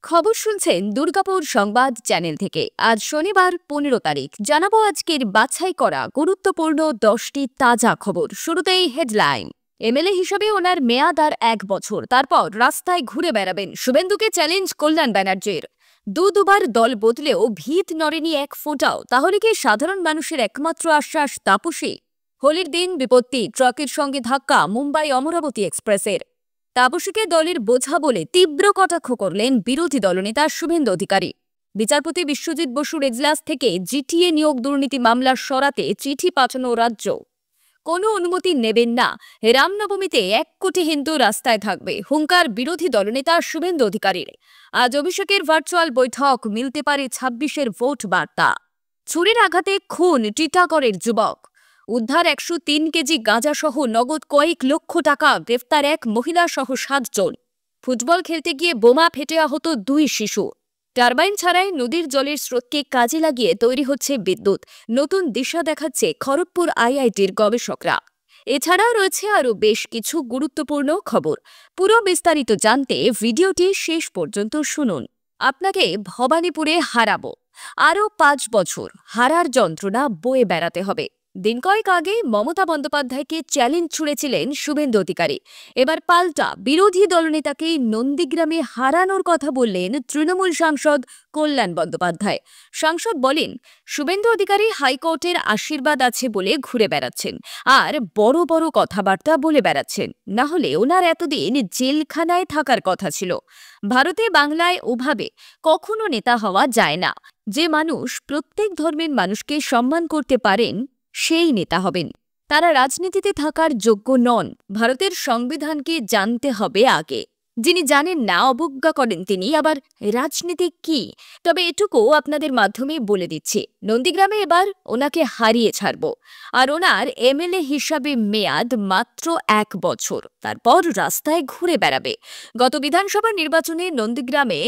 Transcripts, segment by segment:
খবর শুনছেন দুর্গাপুর সংবাদ চ্যানেল থেকে। আজ শনিবার 15 তারিখ জানাবো আজকের বাছাই করা গুরুত্বপূর্ণ 10টি তাজা খবর। শুরুতেই হেডলাইন। এমএলএ হিসেবে ওনার মেয়াদ আর 1 বছর, তারপর রাস্তায় ঘুরে বেড়াবেন। শুভেন্দুকে চ্যালেঞ্জ কল্যাণ ব্যানার্জির। দুবার দল বদলেও ভিত নড়েনি এক ফোঁটাও। তাহলে কি সাধারণ মানুষের একমাত্র আশ্বাস তাপসী? হোলির দিন বিপত্তি, ট্রাকের সঙ্গে ধাক্কা মুম্বাই অমরাবতী এক্সপ্রেসের। তাপসীকে দলের বোঝা বলে তীব্র কটাক্ষ করলেন বিরোধী দলনেতা শুভেন্দু অধিকারী। বিচারপতি বিশ্বজিৎ বসুর এজলাস থেকে জিটিএ নিয়োগ দুর্নীতি মামলা সরাতে চিঠি পাঠানো রাজ্য। কোনো অনুমতি নেবেন না, রামনবমীতে 1 কোটি হিন্দু রাস্তায় থাকবে, হুঙ্কার বিরোধী দলনেতা শুভেন্দু অধিকারীর। আজ অভিষেকের ভার্চুয়াল বৈঠক, মিলতে পারে 26-এর ভোট বার্তা। ছুরির আঘাতে খুন টিটাগড়ের যুবক। উদ্ধার 103 কেজি গাঁজাসহ নগদ কয়েক লক্ষ টাকা। গ্রেফতার এক মহিলা সহ 7 জন। ফুটবল খেলতে গিয়ে বোমা ফেটে আহত 2 শিশু। টারবাইন ছাড়াই নদীর জলের স্রোতকে কাজে লাগিয়ে তৈরি হচ্ছে বিদ্যুৎ। নতুন দিশা দেখাচ্ছে খড়গপুর আইআইটির গবেষকরা। এছাড়া রয়েছে আরও বেশ কিছু গুরুত্বপূর্ণ খবর। পুরো বিস্তারিত জানতে ভিডিওটি শেষ পর্যন্ত শুনুন। আপনাকে ভবানীপুরে হারাবো, আরও 5 বছর হারার যন্ত্রণা বয়ে বেড়াতে হবে। দিন কয়েক আগে মমতা বন্দ্যোপাধ্যায়কে চ্যালেঞ্জ ছুড়েছিলেন শুভেন্দু অধিকারী। এবার পাল্টা বিরোধী দলনেতাকে নন্দীগ্রামে হারানোর কথা বললেন তৃণমূল সাংসদ কল্যাণ বন্দ্যোপাধ্যায়। সাংসদ বলেন, শুভেন্দু অধিকারী হাইকোর্টের আশীর্বাদ আছে বলে ঘুরে বেড়াচ্ছেন আর বড় বড় কথাবার্তা বলে বেড়াচ্ছেন। না হলে ওনার এতদিন জেলখানায় থাকার কথা ছিল। ভারতে বাংলায় ওভাবে কখনো নেতা হওয়া যায় না। যে মানুষ প্রত্যেক ধর্মের মানুষকে সম্মান করতে পারেন সেই নেতা হবেন। তারা রাজনীতিতে থাকার যোগ্য নন। ভারতের সংবিধানকে জানতে হবে আগে। যিনি জানেন না, অবজ্ঞা করেন তিনি, আবার রাজনীতি কি? তবে এটুকু আপনাদের মাধ্যমে বলে দিচ্ছি, নন্দীগ্রামে এবার ওনাকে হারিয়ে ছাড়ব। আর ওনার এমএলএ হিসাবে মেয়াদ মাত্র 1 বছর, তারপর রাস্তায় ঘুরে বেড়াবে। গত বিধানসভা নির্বাচনে নন্দীগ্রামে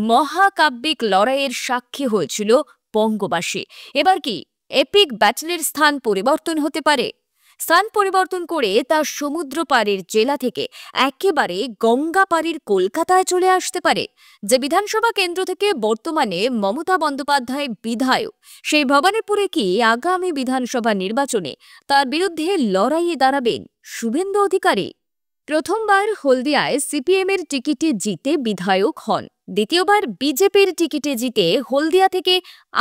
মহাকাব্যিক লড়াইয়ের সাক্ষী হয়েছিল বঙ্গবাসী। এবার কি এপিক ব্যাটলের স্থান পরিবর্তন হতে পারে? স্থান পরিবর্তন করে তার সমুদ্র পাড়ের জেলা থেকে একেবারে গঙ্গা পাড়ের কলকাতায় চলে আসতে পারে। যে বিধানসভা কেন্দ্র থেকে বর্তমানে মমতা বন্দ্যোপাধ্যায় বিধায়ক, সেই ভবানীপুরে কি আগামী বিধানসভা নির্বাচনে তার বিরুদ্ধে লড়াইয়ে দাঁড়াবেন শুভেন্দু অধিকারী? প্রথমবার হলদিয়ায় সিপিএমের টিকিটে জিতে বিধায়ক হন, দ্বিতীয়বার বিজেপির টিকিটে জিতে হলদিয়া থেকে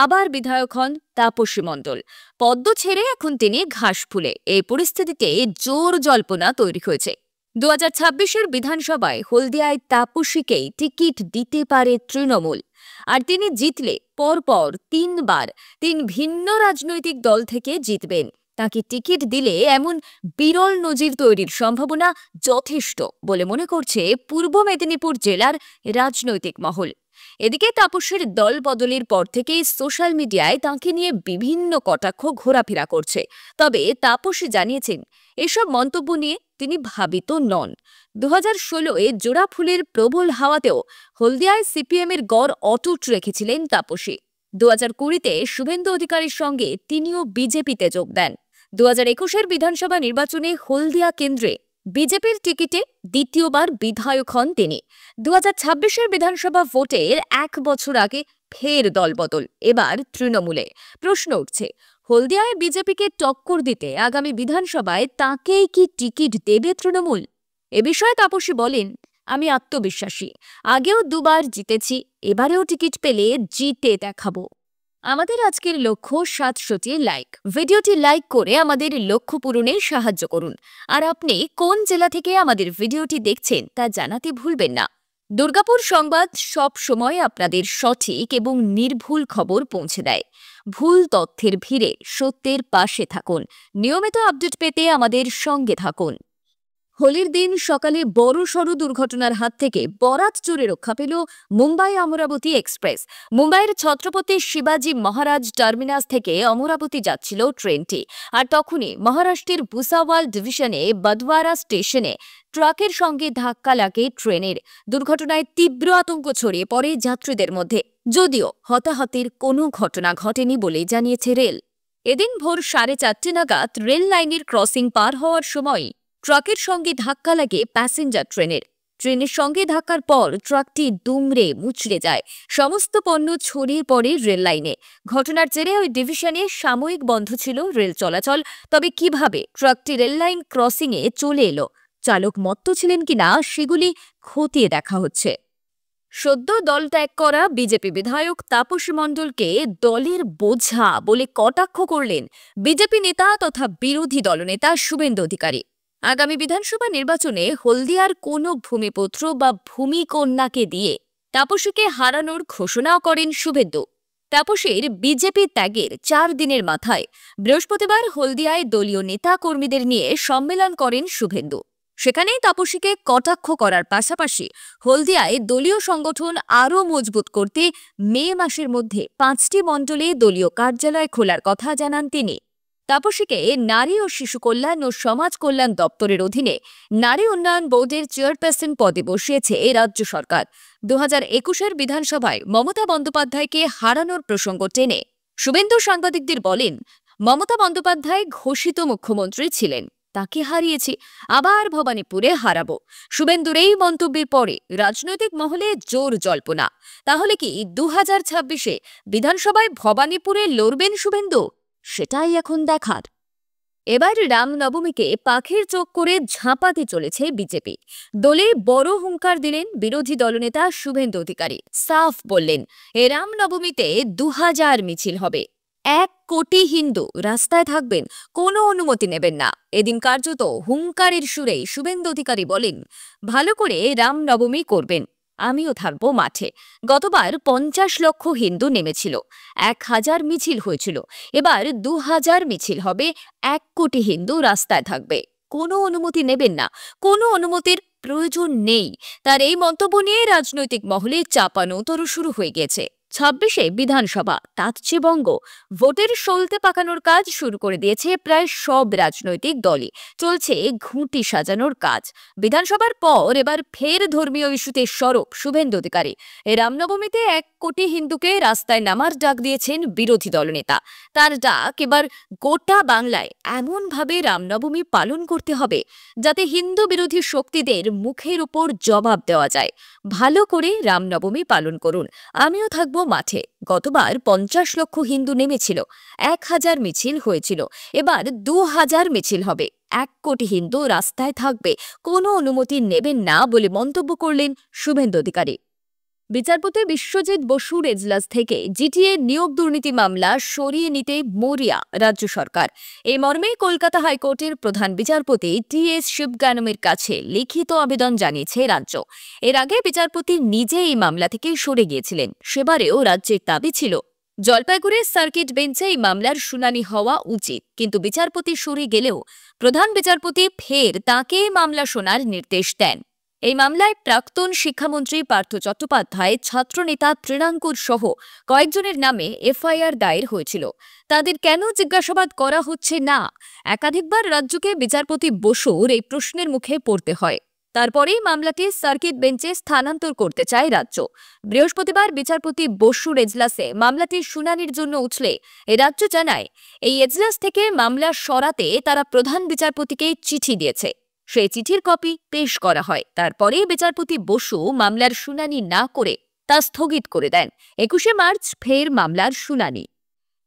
আবার বিধায়ক হন তাপসী মণ্ডল। পদ্ম ছেড়ে এখন তিনি ঘাসফুলে। এই পরিস্থিতিতে জোর জল্পনা তৈরি হয়েছে 2026-এর বিধানসভায় হলদিয়ায় তাপসীকেই টিকিট দিতে পারে তৃণমূল। আর তিনি জিতলে পরপর 3 বার 3 ভিন্ন রাজনৈতিক দল থেকে জিতবেন। তাকে টিকিট দিলে এমন বিরল নজির তৈরির সম্ভাবনা যথেষ্ট বলে মনে করছে পূর্ব মেদিনীপুর জেলার রাজনৈতিক মহল। এদিকে তাপসীর দল বদলের পর থেকেই সোশ্যাল মিডিয়ায় তাঁকে নিয়ে বিভিন্ন কটাক্ষ ঘোরাফেরা করছে। তবে তাপসী জানিয়েছেন, এসব মন্তব্য নিয়ে তিনি ভাবিত নন। 2016-এ জোড়া ফুলের প্রবল হাওয়াতেও হলদিয়ায় সিপিএমের গড় অটুট রেখেছিলেন তাপসী। 2020-তে শুভেন্দু অধিকারীর সঙ্গে তিনিও বিজেপিতে যোগ দেন। 2021-এর বিধানসভা নির্বাচনে হলদিয়া কেন্দ্রে বিজেপির টিকিটে দ্বিতীয়বার বিধায়ক হন তিনি। 2026-এর বিধানসভা ভোটের 1 বছর আগে ফের দলবদল, এবার তৃণমূলে। প্রশ্ন উঠছে, হলদিয়ায় বিজেপিকে টক্কর দিতে আগামী বিধানসভায় তাঁকেই কি টিকিট দেবে তৃণমূল? এ বিষয়ে তাপসী বলেন, আমি আত্মবিশ্বাসী। আগেও 2 বার জিতেছি, এবারেও টিকিট পেলে জিতে দেখাবো। আমাদের আজকের লক্ষ্য 700টি লাইক। ভিডিওটি লাইক করে আমাদের লক্ষ্য পূরণে সাহায্য করুন। আর আপনি কোন জেলা থেকে আমাদের ভিডিওটি দেখছেন তা জানাতে ভুলবেন না। দুর্গাপুর সংবাদ সব সময় আপনাদের সঠিক এবং নির্ভুল খবর পৌঁছে দেয়। ভুল তথ্যের ভিড়ে সত্যের পাশে থাকুন। নিয়মিত আপডেট পেতে আমাদের সঙ্গে থাকুন। হোলির দিন সকালে বড়সড় দুর্ঘটনার হাত থেকে বরাত জোরে রক্ষা পেল মুম্বাই অমরাবতী এক্সপ্রেস। মুম্বাইয়ের ছত্রপতি শিবাজি মহারাজ টার্মিনাস থেকে অমরাবতী যাচ্ছিল ট্রেনটি। আর তখনই মহারাষ্ট্রের ভুসাওয়াল ডিভিশনে বদওয়ারা স্টেশনে ট্রাকের সঙ্গে ধাক্কা লাগে ট্রেনের। দুর্ঘটনায় তীব্র আতঙ্ক ছড়িয়ে পড়ে যাত্রীদের মধ্যে, যদিও হতাহতের কোনো ঘটনা ঘটেনি বলে জানিয়েছে রেল। এদিন ভোর 4:30 নাগাদ রেল লাইনের ক্রসিং পার হওয়ার সময় ট্রাকের সঙ্গে ধাক্কা লাগে প্যাসেঞ্জার ট্রেনের। ট্রেনের সঙ্গে ধাক্কার পর ট্রাকটি দুমড়ে মুচড়ে যায়। সমস্ত পণ্য ছড়িয়ে পড়ে রেল লাইনে। ঘটনার জেরে ওই ডিভিশনে সাময়িক বন্ধ ছিল রেল চলাচল। তবে কিভাবে ট্রাকটি রেল লাইন ক্রসিংয়ে চলে এলো, চালক মত্ত ছিলেন কিনা সেগুলি খতিয়ে দেখা হচ্ছে। সদ্য দল ত্যাগ করা বিজেপি বিধায়ক তাপসী মণ্ডলকে দলের বোঝা বলে কটাক্ষ করলেন বিজেপি নেতা তথা বিরোধী দলনেতা শুভেন্দু অধিকারী। আগামী বিধানসভা নির্বাচনে হলদিয়ার কোনো ভূমিপুত্র বা ভূমিকন্যাকে দিয়ে তাপসীকে হারানোর ঘোষণাও করেন শুভেন্দু। তাপসীর বিজেপি ত্যাগের 4 দিনের মাথায় বৃহস্পতিবার হলদিয়ায় দলীয় নেতা কর্মীদের নিয়ে সম্মেলন করেন শুভেন্দু। সেখানেই তাপসীকে কটাক্ষ করার পাশাপাশি হলদিয়ায় দলীয় সংগঠন আরও মজবুত করতে মে মাসের মধ্যে 5টি মণ্ডলে দলীয় কার্যালয় খোলার কথা জানান তিনি। তাপসীকে নারী ও শিশু কল্যাণ ও সমাজ কল্যাণ দপ্তরের অধীনে নারী উন্নয়ন বোর্ডের চেয়ারপারসন পদে বসিয়েছে রাজ্য সরকার। 2021-এর বিধানসভায় মমতা বন্দ্যোপাধ্যায়কে হারানোর প্রসঙ্গ টেনে শুভেন্দু সাংবাদিকদের বলেন, মমতা বন্দ্যোপাধ্যায় ঘোষিত মুখ্যমন্ত্রী ছিলেন, তাকে হারিয়েছি, আবার ভবানীপুরে হারাবো। শুভেন্দুর এই মন্তব্যের পরে রাজনৈতিক মহলে জোর জল্পনা। তাহলে কি 2026-এ বিধানসভায় ভবানীপুরে লড়বেন শুভেন্দু? সেটাই এখন দেখার। এবার রামনবমীকে পাখির চোখ করে ঝাঁপাতে চলেছে বিজেপি। দলে বড় হুঙ্কার দিলেন বিরোধী দলনেতা শুভেন্দু অধিকারী। সাফ বললেন, এ রামনবমীতে 2000 মিছিল হবে, 1 কোটি হিন্দু রাস্তায় থাকবেন, কোনো অনুমতি নেবেন না। এদিন কার্যত হুঙ্কারের সুরেই শুভেন্দু অধিকারী বলেন, ভালো করে রামনবমী করবেন, আমিও থাকবো মাঠে। গতবার 50 লক্ষ হিন্দু নেমেছিল, 1000 মিছিল হয়েছিল, এবার 2000 মিছিল হবে, 1 কোটি হিন্দু রাস্তায় থাকবে, কোনো অনুমতি নেবেন না, কোনো অনুমতির প্রয়োজন নেই। তার এই মন্তব্য নিয়ে রাজনৈতিক মহলে চাপানোতর শুরু হয়ে গেছে। 26-এ বিধানসভা, তাতছে বঙ্গ। ভোটের সলতে পাকানোর কাজ শুরু করে দিয়েছে প্রায় সব রাজনৈতিক দলই। চলছে ঘুঁটি সাজানোর কাজ। বিধানসভার পর এবার ফের ধর্মীয় ইস্যুতে সরব শুভেন্দু অধিকারী। এই রামনবমীতে 1 কোটি হিন্দুকে রাস্তায় নামার ডাক দিয়েছেন বিরোধী দলনেতা। তার ডাক, এবার গোটা বাংলায় এমনভাবে রামনবমী পালন করতে হবে যাতে হিন্দু বিরোধী শক্তিদের মুখের উপর জবাব দেওয়া যায়। ভালো করে রামনবমী পালন করুন, আমিও থাকবো মাঠে। গতবার 50 লক্ষ হিন্দু নেমেছিল, 1000 মিছিল হয়েছিল, এবার 2000 মিছিল হবে, 1 কোটি হিন্দু রাস্তায় থাকবে, কোনো অনুমতি নেবেন না বলে মন্তব্য করলেন শুভেন্দু অধিকারী। বিচারপতি বিশ্বজিৎ বসুর এজলাস থেকে জিটিএ নিয়োগ দুর্নীতি মামলা সরিয়ে নিতে মরিয়া রাজ্য সরকার। এই মর্মে কলকাতা হাইকোর্টের প্রধান বিচারপতি টি.এস. শিবগানমের কাছে লিখিত আবেদন জানিয়েছে রাজ্য। এর আগে বিচারপতি নিজে এই মামলা থেকে সরে গিয়েছিলেন। সেবারেও রাজ্যের দাবি ছিল জলপাইগুড়ির সার্কিট বেঞ্চে এই মামলার শুনানি হওয়া উচিত, কিন্তু বিচারপতি সরে গেলেও প্রধান বিচারপতি ফের তাঁকে মামলা শোনার নির্দেশ দেন। এই মামলায় প্রাক্তন শিক্ষামন্ত্রী পার্থ চট্টোপাধ্যায়, ছাত্রনেতা তৃণাঙ্কুর সহ কয়েকজনের নামে এফআইআর দায়ের হয়েছিল। তাদের কেন জিজ্ঞাসাবাদ করা হচ্ছে না, একাধিকবার রাজ্যকে বিচারপতি বসুর এই প্রশ্নের মুখে পড়তে হয়। তারপরেই মামলাটি সার্কিট বেঞ্চে স্থানান্তর করতে চায় রাজ্য। বৃহস্পতিবার বিচারপতি বসুর এজলাসে মামলাটির শুনানির জন্য উঠলে রাজ্য জানায়, এই এজলাস থেকে মামলা সরাতে তারা প্রধান বিচারপতিকে চিঠি দিয়েছে। সেই চিঠির কপি পেশ করা হয়। তারপরে বিচারপতি বসু মামলার শুনানি না করে তা স্থগিত করে দেন। 21শে মার্চ ফের মামলার শুনানি।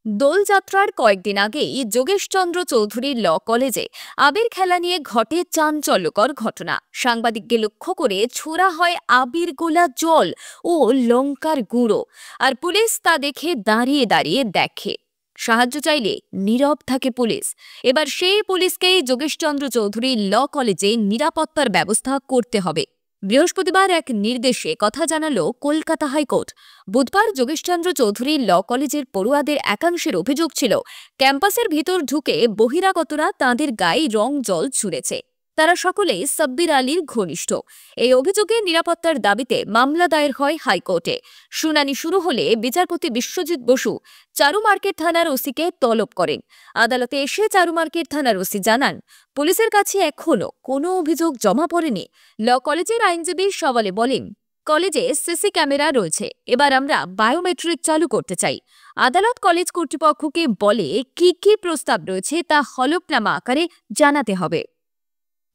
দোলযাত্রার কয়েকদিন আগেই যোগেশচন্দ্র চৌধুরীর ল কলেজে আবির খেলা নিয়ে ঘটে চাঞ্চল্যকর ঘটনা। সাংবাদিককে লক্ষ্য করে ছোড়া হয় আবির গোলা জল ও লঙ্কার গুঁড়ো, আর পুলিশ তা দেখে দাঁড়িয়ে দাঁড়িয়ে দেখে। সাহায্য চাইলে নীরব থাকে পুলিশ। এবার সেই পুলিশকেই যোগেশচন্দ্র চৌধুরীর ল কলেজে নিরাপত্তার ব্যবস্থা করতে হবে। বৃহস্পতিবার এক নির্দেশে কথা জানালো কলকাতা হাইকোর্ট। বুধবার যোগেশচন্দ্র চৌধুরীর ল কলেজের পড়ুয়াদের একাংশের অভিযোগ ছিল, ক্যাম্পাসের ভিতর ঢুকে বহিরাগতরা তাঁদের গায়ে রং জল ছুঁড়েছে। তারা সকলেই সাব্বির আলীর ঘনিষ্ঠ। এই অভিযোগে নিরাপত্তার দাবিতে মামলা দায়ের হয় হাইকোর্টে। শুনানি শুরু হলে বিচারপতি বিশ্বজিৎ বসু চারুমার্কেট থানার ওসিকে তলব করেন। আদালতে এসে চারুমার্কেট থানার ওসি জানান, পুলিশের কাছে এখনো কোনো অভিযোগ জমা পড়েনি। ল কলেজের আইনজীবী সওয়ালে বলেন, কলেজে সিসি ক্যামেরা রয়েছে, এবার আমরা বায়োমেট্রিক চালু করতে চাই। আদালত কলেজ কর্তৃপক্ষকে বলে কি কি প্রস্তাব রয়েছে তা হলফনামা আকারে জানাতে হবে।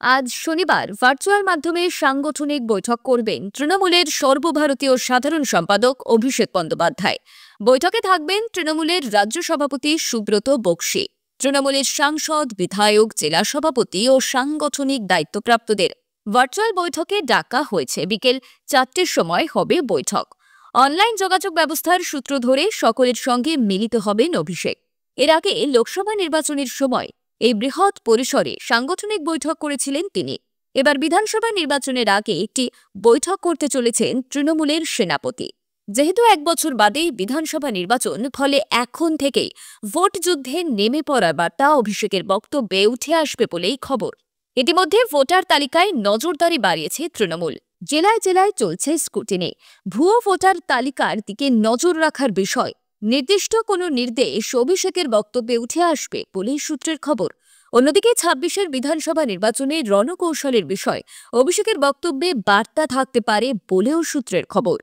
আজ শনিবার ভার্চুয়াল মাধ্যমে সাংগঠনিক বৈঠক করবেন তৃণমূলের সর্বভারতীয় সাধারণ সম্পাদক অভিষেক বন্দ্যোপাধ্যায়। বৈঠকে থাকবেন তৃণমূলের রাজ্য সভাপতি সুব্রত বক্সী, তৃণমূলের সাংসদ, বিধায়ক, জেলা সভাপতি ও সাংগঠনিক দায়িত্বপ্রাপ্তদের। ভার্চুয়াল বৈঠকে ডাকা হয়েছে। বিকেল 4টের সময় হবে বৈঠক। অনলাইন যোগাযোগ ব্যবস্থার সূত্র ধরে সকলের সঙ্গে মিলিত হবেন অভিষেক। এর আগে লোকসভা নির্বাচনের সময় এই বৃহৎ পরিসরে সাংগঠনিক বৈঠক করেছিলেন তিনি। এবার বিধানসভা নির্বাচনের আগে একটি বৈঠক করতে চলেছেন তৃণমূলের সেনাপতি। যেহেতু 1 বছর বাদেই বিধানসভা নির্বাচন, ফলে এখন থেকেই ভোট যুদ্ধে নেমে পড়ার বার্তা অভিষেকের বক্তব্যে উঠে আসবে বলেই খবর। ইতিমধ্যে ভোটার তালিকায় নজরদারি বাড়িয়েছে তৃণমূল। জেলায় জেলায় চলছে স্ক্রুটিনি। ভুয়ো ভোটার তালিকার দিকে নজর রাখার বিষয় নির্দিষ্ট কোনো নির্দেশ অভিষেকের বক্তব্যে উঠে আসবে বলেই সূত্রের খবর। অন্যদিকে 26-এর বিধানসভা নির্বাচনে রণকৌশলের বিষয় অভিষেকের বক্তব্যে বার্তা থাকতে পারে বলেও সূত্রের খবর।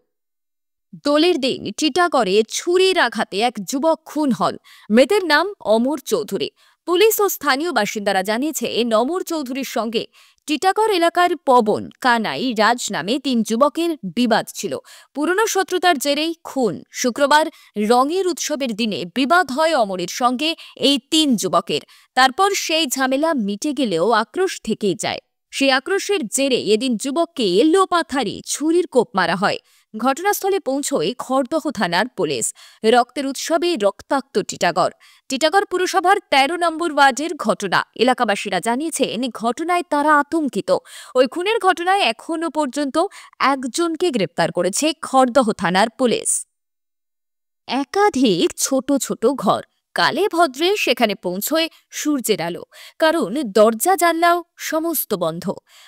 দোলের দিন টিটাগড়ে ছুরির আঘাতে এক যুবক খুন হন। মৃতের নাম অমর চৌধুরী। পুলিশ ও স্থানীয় বাসিন্দারা জানিয়েছে, অমর চৌধুরীর সঙ্গে টিটাগড় এলাকার পবন, কানাই, রাজ নামে 3 যুবকের বিবাদ ছিল। পুরনো শত্রুতার জেরেই খুন। শুক্রবার রঙের উৎসবের দিনে বিবাদ হয় অমরের সঙ্গে এই 3 যুবকের। তারপর সেই ঝামেলা মিটে গেলেও আক্রোশ থেকেই যায়। সেই আক্রোশের জেরে এদিন যুবককে লোপাথারি ছুরির কোপ মারা হয়। ঘটনাস্থলে পৌঁছয় খড়দহ থানার পুলিশ। রক্তের উৎসবে রক্তাক্ত টিটাগড়। টিটাগড় পুরসভার 13 নম্বর ওয়ার্ডের ঘটনা। এলাকাবাসীরা জানিয়েছেন, ঘটনায় তারা আতঙ্কিত। ওই খুনের ঘটনায় এখনো পর্যন্ত একজনকে গ্রেপ্তার করেছে খড়দহ থানার পুলিশ। একাধিক ছোট ছোট ঘর। কালে ভদ্রে সেখানে পৌঁছয় সূর্যের আলো, কারণ দরজা জানলাও সমস্ত বন্ধ।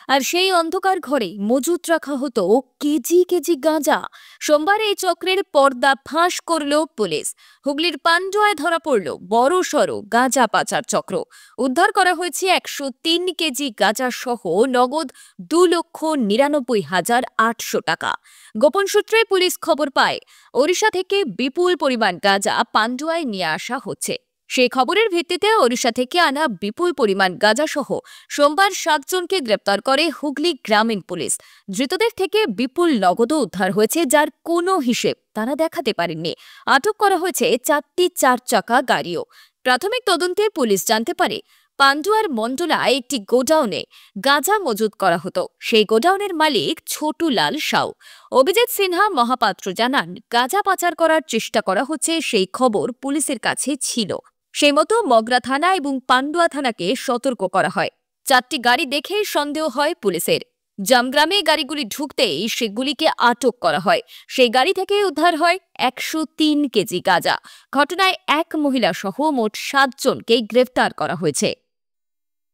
আর সেই অন্ধকার ঘরে মজুত রাখা হতো কেজি কেজি গাঁজা। সোমবার এই চক্রের পর্দা ফাঁস করল পুলিশ। হুগলির পান্ডুয়ায় ধরা পড়ল বড় সড় গাঁজা পাচার চক্র। উদ্ধার করা হয়েছে 103 কেজি গাঁজা সহ নগদ 2,99,800 টাকা। গোপন সূত্রে পুলিশ খবর পায়, ওড়িশা থেকে বিপুল পরিমাণ গাঁজা পান্ডুয়ায় নিয়ে আসা হচ্ছে। সেই খবরের ভিত্তিতে ওড়িশা থেকে আনা বিপুল পরিমাণ গাঁজা সহ সোমবার 7 জনকে গ্রেপ্তার করে হুগলি গ্রামীণ পুলিশ। ধৃতদের থেকে বিপুল নগদও উদ্ধার হয়েছে, যার কোনো হিসেব তারা দেখাতে পারেননি। আটক করা হয়েছে 4টি 4 চাকা গাড়িও। প্রাথমিক তদন্তে পুলিশ জানতে পারে, পান্ডুয়ার মন্ডলায় একটি গোডাউনে গাঁজা মজুত করা হতো। সেই গোডাউনের মালিক ছোটুলাল সাউ। অভিজিৎ সিনহা মহাপাত্র জানান, গাঁজা পাচার করার চেষ্টা করা হচ্ছে সেই খবর পুলিশের কাছে ছিল। সেই মতো মগরা থানা এবং পান্ডুয়া থানাকে সতর্ক করা হয়। 4টি গাড়ি দেখে সন্দেহ হয় পুলিশের। জামগ্রামে গাড়িগুলি ঢুকতেই সেগুলিকে আটক করা হয়। সেই গাড়ি থেকে উদ্ধার হয় 103 কেজি গাঁজা। ঘটনায় এক মহিলা সহ মোট 7 জনকে গ্রেফতার করা হয়েছে।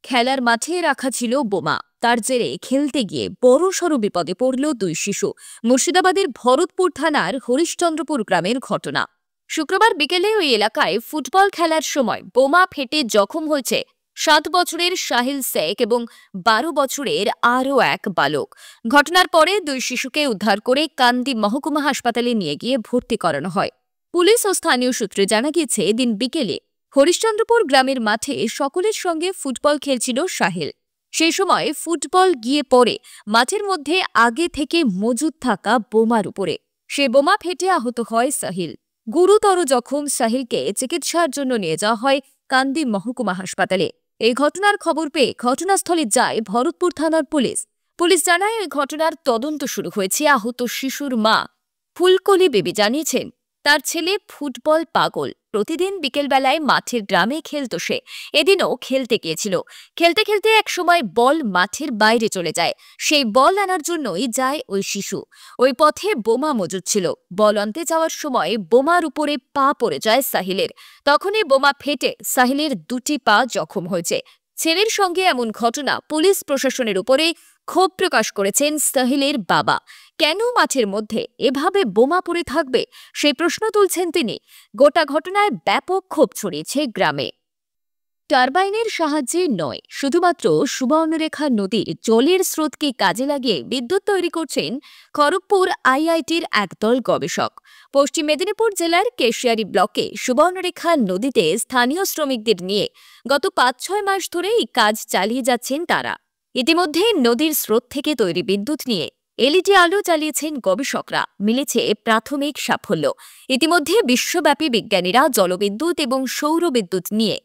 খেলার মাঠে রাখা ছিল বোমা। তার জেরে খেলতে গিয়ে বড়সড় বিপদে পড়ল 2 শিশু। মুর্শিদাবাদের ভরতপুর থানার হরিশ্চন্দ্রপুর গ্রামের ঘটনা। শুক্রবার বিকেলে ওই এলাকায় ফুটবল খেলার সময় বোমা ফেটে জখম হয়েছে 7 বছরের সাহিল শেখ এবং 12 বছরের আরও এক বালক। ঘটনার পরে 2 শিশুকে উদ্ধার করে কান্দি মহকুমা হাসপাতালে নিয়ে গিয়ে ভর্তি করানো হয়। পুলিশ ও স্থানীয় সূত্রে জানা গিয়েছে, দিন বিকেলে হরিশ্চন্দ্রপুর গ্রামের মাঠে সকলের সঙ্গে ফুটবল খেলছিল সাহিল। সেই সময় ফুটবল গিয়ে পড়ে মাঠের মধ্যে আগে থেকে মজুদ থাকা বোমার উপরে। সে বোমা ফেটে আহত হয় সাহিল। গুরুতর জখম সাহিলকে চিকিৎসার জন্য নিয়ে যাওয়া হয় কান্দি মহকুমা হাসপাতালে। এই ঘটনার খবর পেয়ে ঘটনাস্থলে যায় ভরতপুর থানার পুলিশ। পুলিশ জানায়, ওই ঘটনার তদন্ত শুরু হয়েছে। আহত শিশুর মা ফুলকলি বেবি জানিয়েছেন, তার ছেলে ফুটবল পাগল। প্রতিদিন বিকেলবেলায় মাঠের গ্রামে খেলত সে। এদিনও খেলতে গিয়েছিল। খেলতে খেলতে একসময় বল মাঠের বাইরে চলে যায়। সেই বল আনার জন্যই যায় ওই শিশু। ওই পথে বোমা মজুদ ছিল। বল আনতে যাওয়ার সময় বোমার উপরে পা পড়ে যায় সাহিলের। তখনই বোমা ফেটে সাহিলের 2টি পা জখম হয়েছে। ছেলের সঙ্গে এমন ঘটনা পুলিশ প্রশাসনের উপরে ক্ষোভ প্রকাশ করেছেন সাহিলের বাবা। কেন মাঠের মধ্যে এভাবে বোমা পড়ে থাকবে, সেই প্রশ্ন তুলছেন তিনি। গোটা ঘটনায় ব্যাপক ক্ষোভ ছড়িয়েছে গ্রামে। টারবাইনের সাহায্যে নয়, শুধুমাত্র সুবর্ণরেখা নদীর জলের স্রোতকে কাজে লাগিয়ে বিদ্যুৎ তৈরি করছেন খড়গপুর আইআইটির একদল গবেষক। পশ্চিম মেদিনীপুর জেলার কেশিয়ারি ব্লকে সুবর্ণরেখা নদীতে স্থানীয় শ্রমিকদের নিয়ে গত 5-6 মাস ধরে এই কাজ চালিয়ে যাচ্ছেন তারা। ইতিমধ্যে নদীর স্রোত থেকে তৈরি বিদ্যুৎ নিয়ে এলইডি আলো চালিয়েছেন গবেষকরা, মিলেছে প্রাথমিক সাফল্য। ইতিমধ্যে বিশ্বব্যাপী বিজ্ঞানীরা জলবিদ্যুৎ এবং সৌর বিদ্যুৎ নিয়ে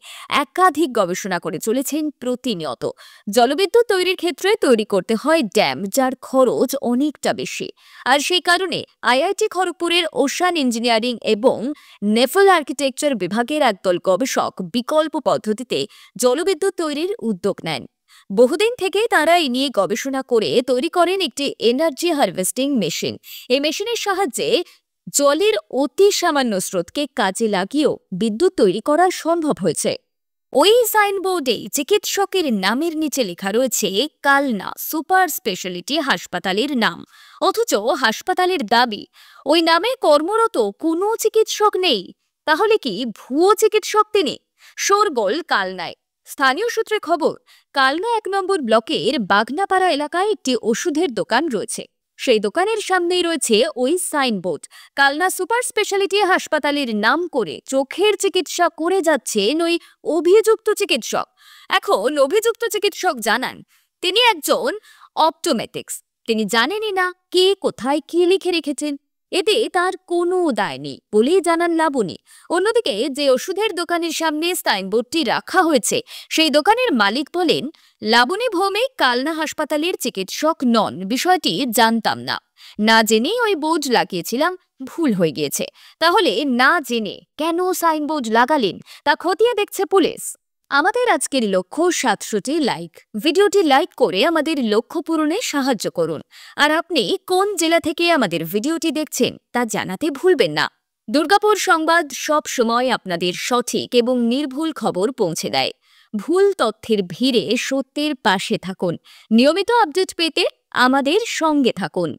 একাধিক গবেষণা করে চলেছেন প্রতিনিয়ত। জলবিদ্যুৎ তৈরির ক্ষেত্রে তৈরি করতে হয় ড্যাম, যার খরচ অনেকটা বেশি। আর সেই কারণে আইআইটি খড়গপুরের ওশান ইঞ্জিনিয়ারিং এবং নেভাল আর্কিটেকচার বিভাগের একদল গবেষক বিকল্প পদ্ধতিতে জলবিদ্যুৎ তৈরির উদ্যোগ নেন। বহুদিন থেকে তারা এই নিয়ে গবেষণা করে তৈরি করেন একটি এনার্জি হারভেস্টিং মেশিন। এই মেশিনের সাহায্যে জলের অতি সামান্য স্রোতকে কাজে লাগিয়েও বিদ্যুৎ তৈরি করা সম্ভব হয়েছে। ওই সাইনবোর্ডে চিকিৎসকের নামের নিচে লেখা রয়েছে কালনা সুপার স্পেশালিটি হাসপাতালের নাম, অথচ হাসপাতালের দাবি ওই নামে কর্মরত কোনো চিকিৎসক নেই। তাহলে কি ভুয়ো চিকিৎসক তিনি? শোরগোল কালনায়। স্থানীয় সূত্রে খবর, কালনা ১ নম্বর ব্লকের বাগনাপাড়া এলাকায় একটি ওষুধের দোকান রয়েছে। সেই দোকানের সামনেই রয়েছে ওই সাইনবোর্ড। কালনা সুপার স্পেশালিটি হাসপাতালের নাম করে চোখের চিকিৎসা করে যাচ্ছেন ওই অভিযুক্ত চিকিৎসক। এখন অভিযুক্ত চিকিৎসক জানান তিনি একজন অপটোমেটিক্স। তিনি জানেনই না কে কোথায় কি লিখে রেখেছেন। এতে তার কোনো দায় নেই বলেই জানান লাবণী। অন্যদিকে যে ওষুধের দোকানের সামনে সাইনবোর্ডটি রাখা হয়েছে, সেই দোকানের মালিক বলেন, লাবণী ভৌমিক কালনা হাসপাতালের চিকিৎসক নন, বিষয়টি জানতাম না। না জেনেই ওই বোর্ড লাগিয়েছিলাম, ভুল হয়ে গিয়েছে। তাহলে না জেনে কেন সাইনবোর্ড লাগালেন তা খতিয়ে দেখছে পুলিশ। আমাদের আজকের লক্ষ্য ৭০০টি লাইক। ভিডিওটি লাইক করে আমাদের লক্ষ্য পূরণে সাহায্য করুন। আর আপনি কোন জেলা থেকে আমাদের ভিডিওটি দেখছেন তা জানাতে ভুলবেন না। দুর্গাপুর সংবাদ সব সময় আপনাদের সঠিক এবং নির্ভুল খবর পৌঁছে দেয়। ভুল তথ্যের ভিড়ে সত্যের পাশে থাকুন। নিয়মিত আপডেট পেতে আমাদের সঙ্গে থাকুন।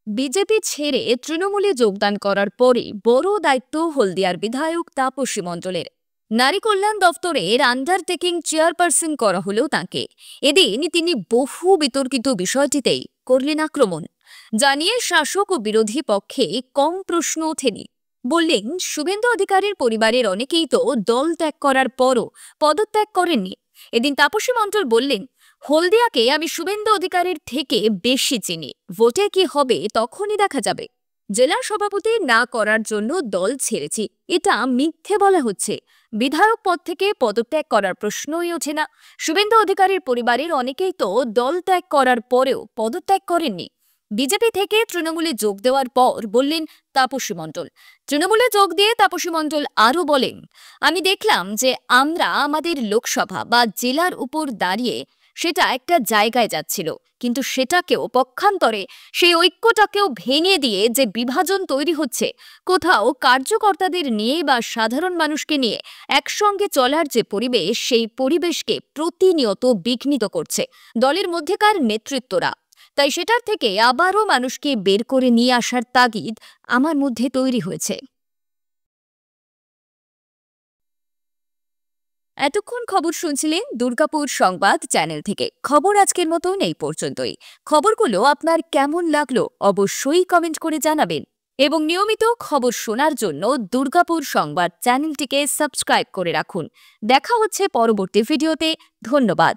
বিজেপি ছেড়ে তৃণমূলে যোগদান করার পরে বড় দায়িত্ব হলদিয়ার বিধায়ক তাপসী মণ্ডলের। নারী কল্যাণ দফতরের আন্ডারটেকিং চেয়ারপারসন করা হলেও তাঁকে। এদিন তিনি বহু বিতর্কিত বিষয়টিতেই করলেন আক্রমণ। জানিয়ে শাসক ও বিরোধী পক্ষে কম প্রশ্ন ওঠেনি। বললেন, শুভেন্দু অধিকারীর পরিবারের অনেকেই তো দল ত্যাগ করার পরও পদত্যাগ করেননি। এদিন তাপসী মণ্ডল বললেন, হলদিয়াকে আমি শুভেন্দু অধিকারীর থেকে বেশি চিনি। ভোটে কি হবে তখনই দেখা যাবে। জেলা সভাপতি না করার জন্য দল ছেড়েছি, এটা মিথ্যে বলা হচ্ছে। বিধায়ক পদ থেকে পদত্যাগ করার প্রশ্নই ওঠে না। শুভেন্দু অধিকারীর পরিবারের অনেকেই তো দল ত্যাগ করার পরেও পদত্যাগ করেননি। বিজেপি থেকে তৃণমূলে যোগ দেওয়ার পর বললেন তাপসী মণ্ডল। তৃণমূলে যোগ দিয়ে তাপসী মণ্ডল আরও বলেন, আমি দেখলাম যে আমরা আমাদের লোকসভা বা জেলার উপর দাঁড়িয়ে সেটা একটা জায়গায় যাচ্ছিল, কিন্তু সেটাকেও পক্ষান্তরে সেই ঐক্যটাকেও ভেঙে দিয়ে যে বিভাজন তৈরি হচ্ছে, কোথাও কার্যকর্তাদের নিয়ে বা সাধারণ মানুষকে নিয়ে একসঙ্গে চলার যে পরিবেশ, সেই পরিবেশকে প্রতিনিয়ত বিঘ্নিত করছে দলের মধ্যেকার নেতৃত্বরা। তাই সেটার থেকে আবারও মানুষকে বের করে নিয়ে আসার তাগিদ আমার মধ্যে তৈরি হয়েছে। এতক্ষণ খবর শুনছিলেন দুর্গাপুর সংবাদ চ্যানেল থেকে। খবর আজকের মতন এই পর্যন্তই। খবরগুলো আপনার কেমন লাগলো অবশ্যই কমেন্ট করে জানাবেন এবং নিয়মিত খবর শোনার জন্য দুর্গাপুর সংবাদ চ্যানেলটিকে সাবস্ক্রাইব করে রাখুন। দেখা হচ্ছে পরবর্তী ভিডিওতে। ধন্যবাদ।